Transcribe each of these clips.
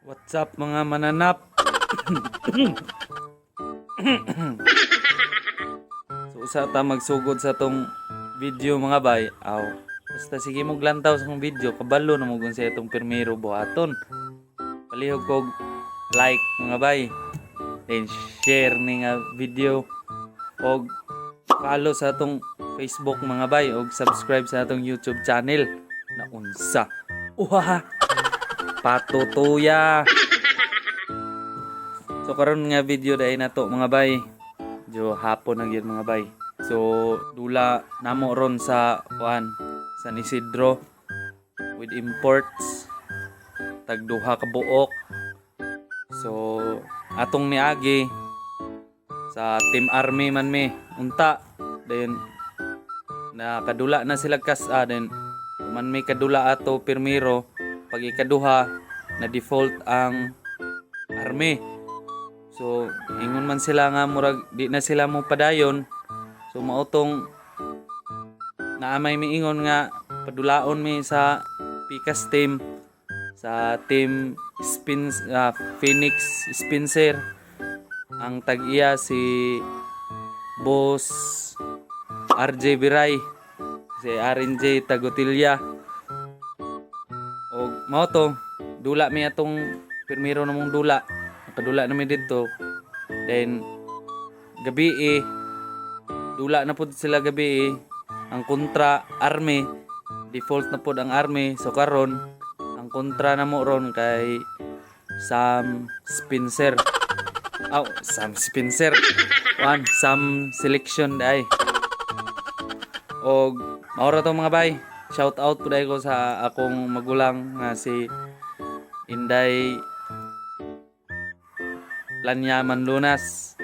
What's up mga mananap? So usa ta magsugod sa tong video mga bay. Aw. Basta sige mo glantaw sa tong video, kabalo na mo gun sa itong pirmiro buhaton. Palihog kog like mga bay. Then share ni nga video og follow sa atong Facebook mga bay og subscribe sa atong YouTube channel na unsa. Uhaha. Patutuya. So karon nga video dai nato mga bay. Jo hapon na gyud mga bay. So dula namo ron sa San Isidro with imports tagduha ka buok. So atong niagi sa Team Army man mi unta then nakadula na sila then man may kadula ato pirmiro pag ikaduha na default ang army. So ingon man sila nga murag di na sila mo padayon. So mautong naamay miingon nga padulaon mi sa Pikas team sa team Phoenix Spencer. Ang tag-iya si Boss RJ Biray, si RNJ Tagotilya. O mao to dula mi atong pirmiro namong dula. Nakadula na mi dito. Then gabi dula na pud sila gabi ang kontra army, default na pud ang army. So karon ang kontra na mo ron kay Sam Spencer. Sam Spencer. Sam selection dai. Og maura to mga bay. Shout out po dahil ko sa akong magulang nga si Inday Lanyaman Lunas.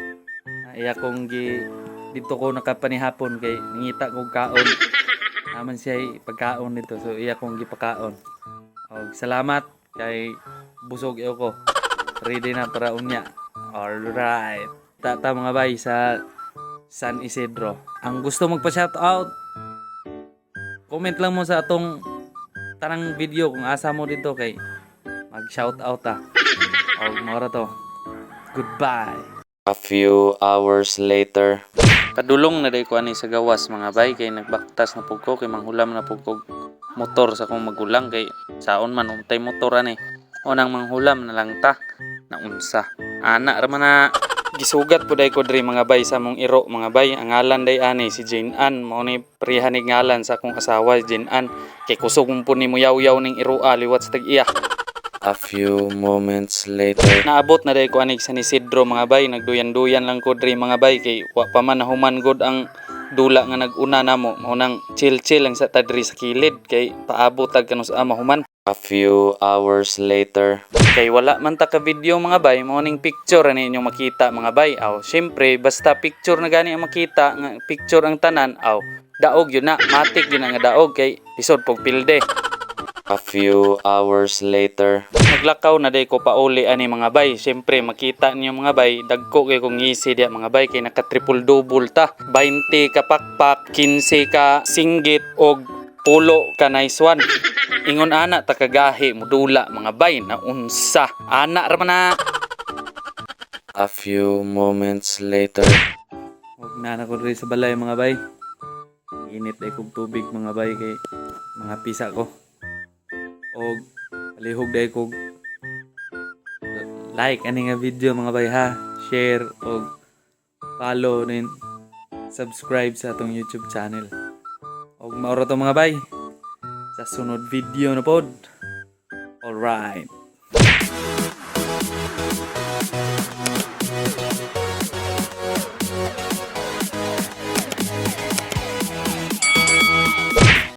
Iya kong dito ko nakapanihapon kay nangita kong kaon. Naman siya pagkaon dito. So iya kong gipakaon. Og salamat kay busog iyo ko. Ready na para unya. Alright. Tata mga bay sa San Isidro. Ang gusto magpa-shout out, comment lang mo sa atong tanang video kung asa mo dito kay mag-shout out O mora to. Goodbye. A few hours later. Kadulong na day ko ani sa gawas mga bay kay nagbaktas na pug ko kay manghulam na pug ko motor sa akong magulang kay saon man untay motor ani. Unang manghulam na lang ta na unsa. Ana ra man na gisugat po day ko diri mga bay sa mong iro mga bay. Ang ngalan day ani si Jane Ann. Mao ni prihanig ngalan sa akong asawa Jane Ann. Kay kusog po ni mo yaw-yaw ning iro liwat sa tag-iya. A few moments later. Naabot na day ko anig San Isidro mga bay. Nagduyan-duyan lang ko diri mga bay kay wa pa man nahuman god ang dula nga nag-una namo. Mao nang chill-chill lang sa tadri sa kilid kay paabot tag kanus mahuman. A few hours later. Kay wala man ta ka video mga bay, mo ning picture ani inyong makita mga bay. Syempre basta picture na gani ang makita, nga picture ang tanan, daog yun na, matik yun nga daog kay lisod pog pilde. A few hours later. Naglakaw na day ko pauli ani mga bay. Syempre makita niyo mga bay, dagko kay kong ngisi dia mga bay kay naka triple double ta. 20 ka pakpak, 15 ka singgit og pulo ka nice one. Ingon ana ta kagahi mudula mga bay na unsa. Ana ra man na. A few moments later. Og na ko diri sa balay mga bay. Init ay kog tubig mga bay kay mga pisa ko. Og palihog day kog like ani nga video mga bay ha. Share og follow din subscribe sa atong YouTube channel. Og maura to mga bay. Sa sunod video na pod. Alright.